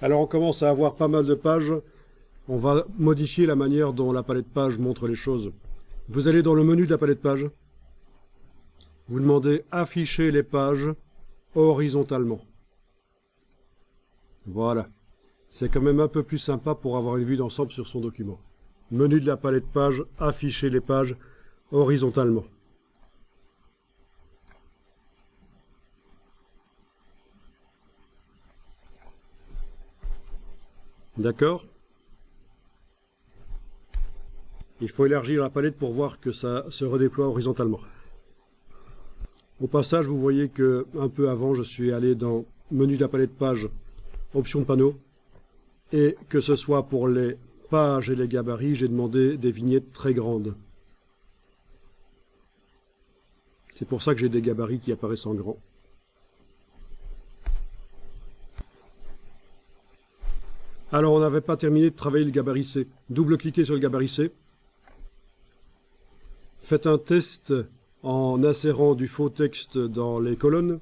Alors on commence à avoir pas mal de pages. On va modifier la manière dont la palette page montre les choses. Vous allez dans le menu de la palette page. Vous demandez afficher les pages horizontalement. Voilà. C'est quand même un peu plus sympa pour avoir une vue d'ensemble sur son document. Menu de la palette page, afficher les pages horizontalement. D'accord? Il faut élargir la palette pour voir que ça se redéploie horizontalement. Au passage, vous voyez que un peu avant, je suis allé dans menu de la palette page, option panneau, et que ce soit pour les pages et les gabarits, j'ai demandé des vignettes très grandes. C'est pour ça que j'ai des gabarits qui apparaissent en grand. Alors, on n'avait pas terminé de travailler le gabarit C. Double-cliquez sur le gabarit C. Faites un test en insérant du faux texte dans les colonnes.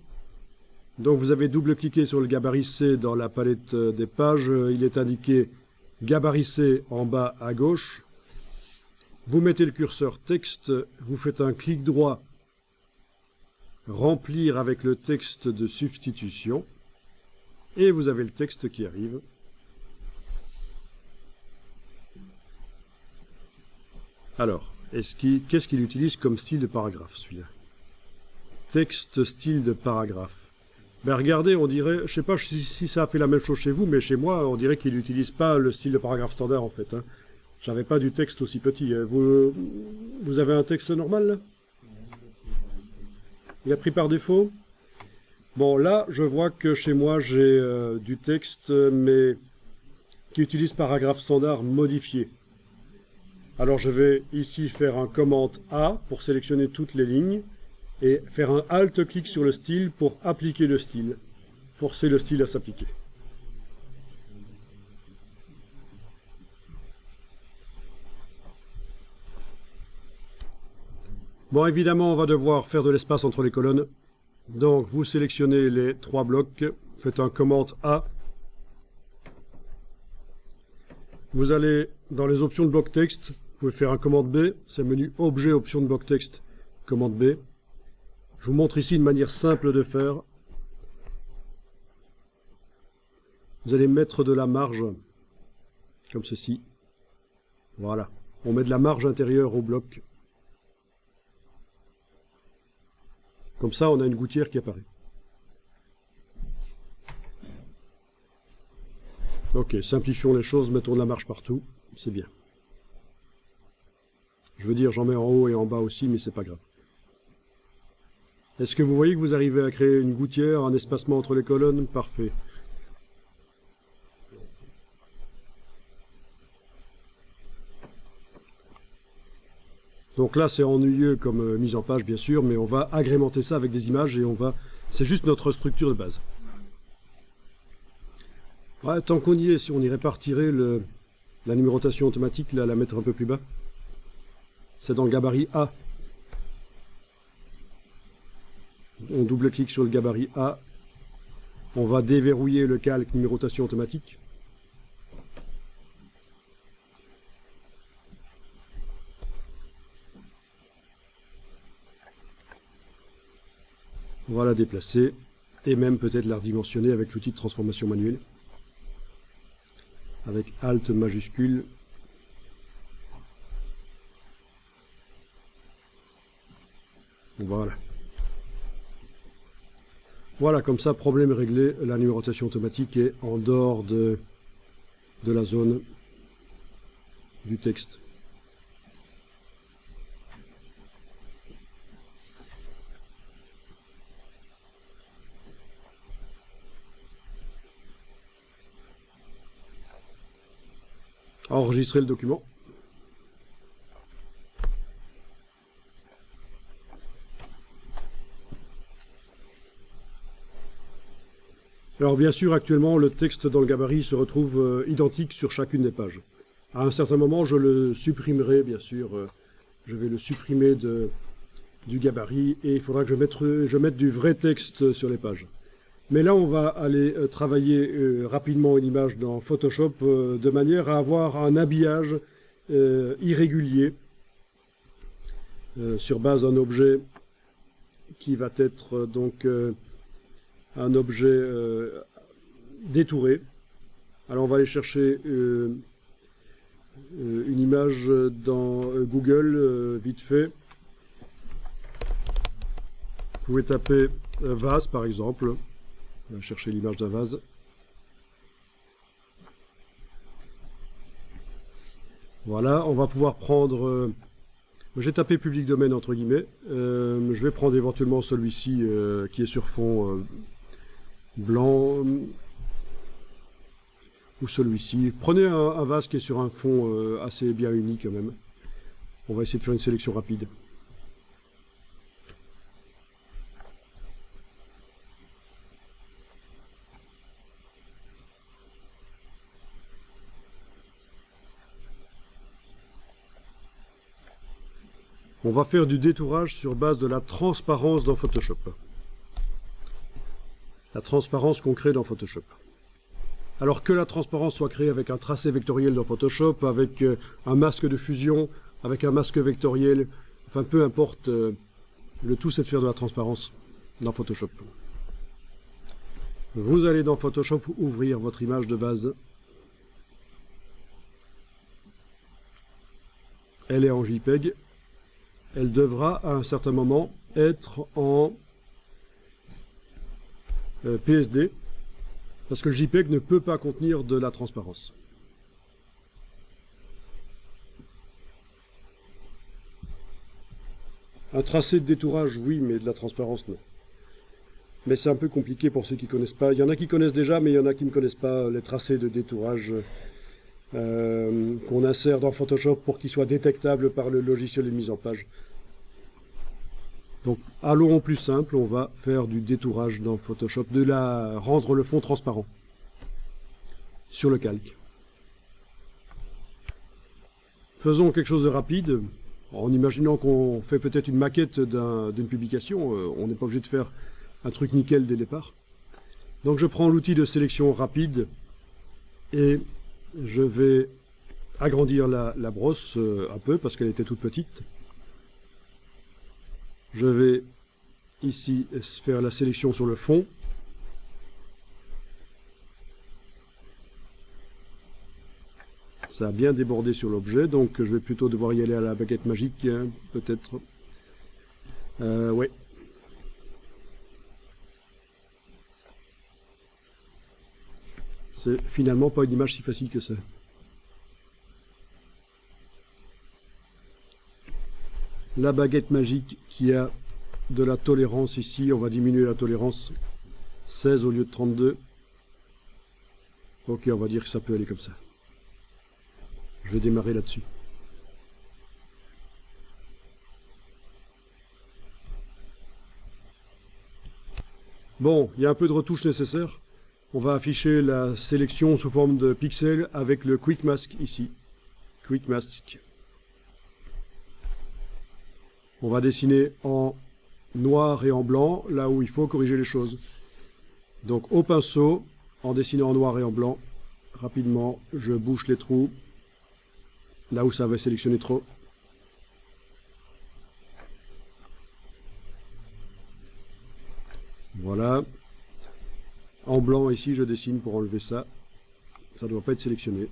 Donc vous avez double-cliqué sur le gabarit C dans la palette des pages. Il est indiqué gabarit C en bas à gauche. Vous mettez le curseur texte, vous faites un clic droit, remplir avec le texte de substitution, et vous avez le texte qui arrive. Alors, qu'est-ce qu'il utilise comme style de paragraphe, celui-là? Texte, style de paragraphe. Ben regardez, on dirait, je sais pas si ça a fait la même chose chez vous, mais chez moi, on dirait qu'il n'utilise pas le style de paragraphe standard, en fait. Hein. J'avais pas du texte aussi petit. Vous avez un texte normal, là? Il a pris par défaut? Bon, là, je vois que chez moi, j'ai du texte, mais qui utilise paragraphe standard modifié. Alors je vais ici faire un commande A pour sélectionner toutes les lignes et faire un Alt-clic sur le style pour appliquer le style, forcer le style à s'appliquer. Bon, évidemment, on va devoir faire de l'espace entre les colonnes. Donc vous sélectionnez les trois blocs, faites un commande A. Vous allez dans les options de bloc texte. Vous pouvez faire un commande B, c'est le menu objet, option de bloc texte, commande B. Je vous montre ici une manière simple de faire. Vous allez mettre de la marge, comme ceci. Voilà, on met de la marge intérieure au bloc. Comme ça, on a une gouttière qui apparaît. Ok, simplifions les choses, mettons de la marge partout, c'est bien. Je veux dire, j'en mets en haut et en bas aussi, mais c'est pas grave. Est-ce que vous voyez que vous arrivez à créer une gouttière, un espacement entre les colonnes? Parfait. Donc là, c'est ennuyeux comme mise en page, bien sûr, mais on va agrémenter ça avec des images et c'est juste notre structure de base. Ouais, tant qu'on y est, si on y répartirait la numérotation automatique, là, la mettre un peu plus bas. C'est dans le gabarit A. On double-clique sur le gabarit A. On va déverrouiller le calque numérotation automatique. On va la déplacer et même peut-être la redimensionner avec l'outil de transformation manuelle. Avec Alt majuscule. Voilà. Voilà, comme ça, problème réglé. La numérotation automatique est en dehors de la zone du texte. Enregistrer le document. Alors bien sûr, actuellement, le texte dans le gabarit se retrouve identique sur chacune des pages. À un certain moment, je le supprimerai, bien sûr. Je vais le supprimer du gabarit et il faudra que je mette du vrai texte sur les pages. Mais là, on va aller travailler rapidement une image dans Photoshop de manière à avoir un habillage irrégulier sur base d'un objet qui va être donc un objet détouré. Alors on va aller chercher une image dans Google vite fait. Vous pouvez taper vase par exemple. On va chercher l'image d'un vase. Voilà, on va pouvoir prendre... j'ai tapé public domaine entre guillemets. Je vais prendre éventuellement celui-ci qui est sur fond blanc. Ou celui-ci. Prenez un vase qui est sur un fond assez bien uni quand même. On va essayer de faire une sélection rapide. On va faire du détourage sur base de la transparence dans Photoshop. La transparence qu'on crée dans Photoshop. Alors que la transparence soit créée avec un tracé vectoriel dans Photoshop, avec un masque de fusion, avec un masque vectoriel, enfin peu importe, le tout c'est de faire de la transparence dans Photoshop. Vous allez dans Photoshop ouvrir votre image de vase. Elle est en JPEG. Elle devra à un certain moment être en PSD, parce que le JPEG ne peut pas contenir de la transparence. Un tracé de détourage, oui, mais de la transparence, non. Mais c'est un peu compliqué pour ceux qui ne connaissent pas. Il y en a qui connaissent déjà, mais il y en a qui ne connaissent pas les tracés de détourage qu'on insère dans Photoshop pour qu'ils soient détectables par le logiciel de mise en page. Donc, allons au plus simple, on va faire du détourage dans Photoshop, rendre le fond transparent sur le calque. Faisons quelque chose de rapide, en imaginant qu'on fait peut-être une maquette d'une publication, on n'est pas obligé de faire un truc nickel dès le départ. Donc je prends l'outil de sélection rapide et je vais agrandir la brosse un peu parce qu'elle était toute petite. Je vais ici faire la sélection sur le fond. Ça a bien débordé sur l'objet, donc je vais plutôt devoir y aller à la baguette magique, hein, peut-être. Ouais. C'est finalement pas une image si facile que ça. La baguette magique qui a de la tolérance ici, on va diminuer la tolérance, 16 au lieu de 32. Ok, on va dire que ça peut aller comme ça. Je vais démarrer là-dessus. Bon, il y a un peu de retouche nécessaire. On va afficher la sélection sous forme de pixels avec le Quick Mask ici. Quick Mask. On va dessiner en noir et en blanc, là où il faut corriger les choses. Donc au pinceau, en dessinant en noir et en blanc, rapidement, je bouche les trous, là où ça va sélectionner trop. Voilà. En blanc ici, je dessine pour enlever ça. Ça ne doit pas être sélectionné.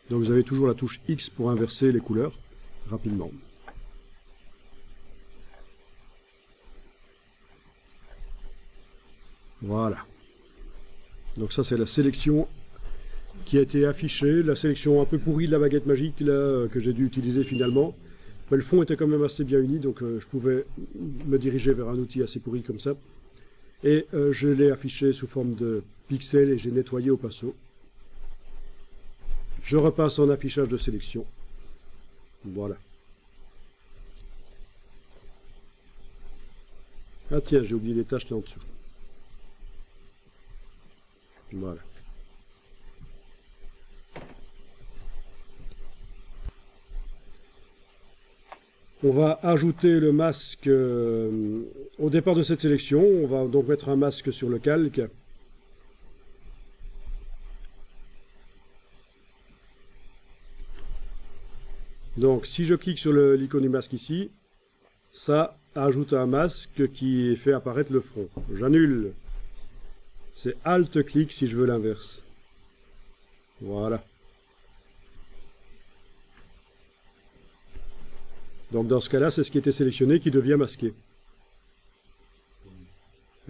Donc vous avez toujours la touche X pour inverser les couleurs rapidement. Voilà. Donc ça c'est la sélection qui a été affichée, la sélection un peu pourrie de la baguette magique là, que j'ai dû utiliser finalement. Mais le fond était quand même assez bien uni, donc je pouvais me diriger vers un outil assez pourri comme ça. Et je l'ai affiché sous forme de pixels et j'ai nettoyé au pinceau. Je repasse en affichage de sélection. Voilà. Ah tiens, j'ai oublié les tâches là en dessous. Voilà. On va ajouter le masque au départ de cette sélection. On va donc mettre un masque sur le calque. Donc si je clique sur l'icône du masque ici, ça ajoute un masque qui fait apparaître le front. J'annule. C'est Alt-clic si je veux l'inverse. Voilà. Donc dans ce cas-là, c'est ce qui était sélectionné qui devient masqué.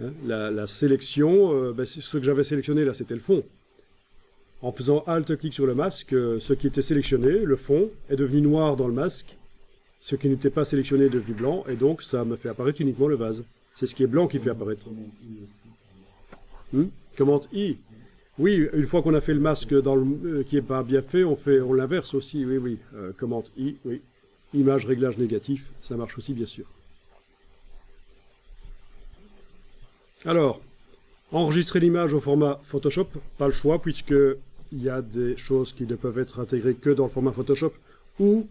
Hein, la sélection, ce que j'avais sélectionné là, c'était le fond. En faisant Alt-clic sur le masque, ce qui était sélectionné, le fond, est devenu noir dans le masque. Ce qui n'était pas sélectionné est devenu blanc, et donc ça me fait apparaître uniquement le vase. C'est ce qui est blanc qui fait apparaître. Commande I. Oui, une fois qu'on a fait le masque qui n'est pas bien fait, on l'inverse aussi, oui, oui. Commande I, oui. Image réglage négatif, ça marche aussi bien sûr. Alors, enregistrer l'image au format Photoshop, pas le choix, puisqu'il y a des choses qui ne peuvent être intégrées que dans le format Photoshop, ou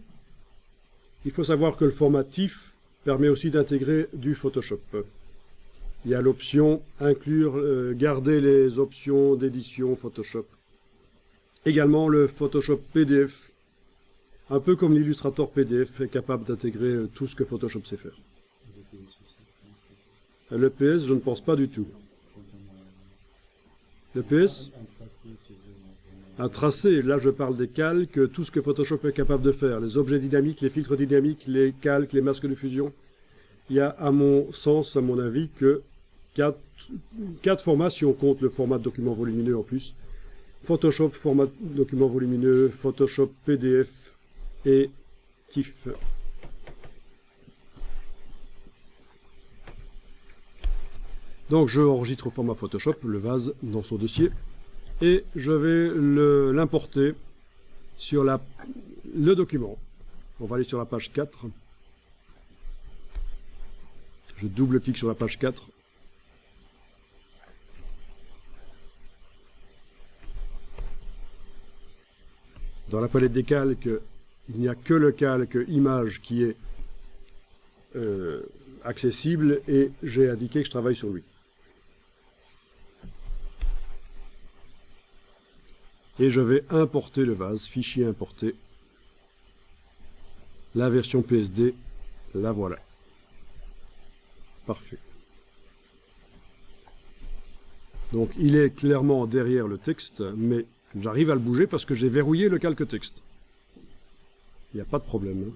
il faut savoir que le format TIFF permet aussi d'intégrer du Photoshop. Il y a l'option inclure, garder les options d'édition Photoshop. Également le Photoshop PDF, un peu comme l'Illustrator PDF, est capable d'intégrer tout ce que Photoshop sait faire. Le PS, je ne pense pas du tout. Le PS, un tracé, là je parle des calques, tout ce que Photoshop est capable de faire, les objets dynamiques, les filtres dynamiques, les calques, les masques de fusion. Il y a à mon sens, à mon avis, que 4 formats si on compte le format de document volumineux en plus. Photoshop, format document volumineux, Photoshop PDF et TIFF. Donc je enregistre au format Photoshop le vase dans son dossier et je vais l'importer sur le document. On va aller sur la page 4. Je double-clique sur la page 4. Dans la palette des calques, il n'y a que le calque image qui est accessible et j'ai indiqué que je travaille sur lui. Et je vais importer le vase, fichier importé. La version PSD, la voilà. Parfait. Donc il est clairement derrière le texte, mais j'arrive à le bouger parce que j'ai verrouillé le calque texte. Il n'y a pas de problème.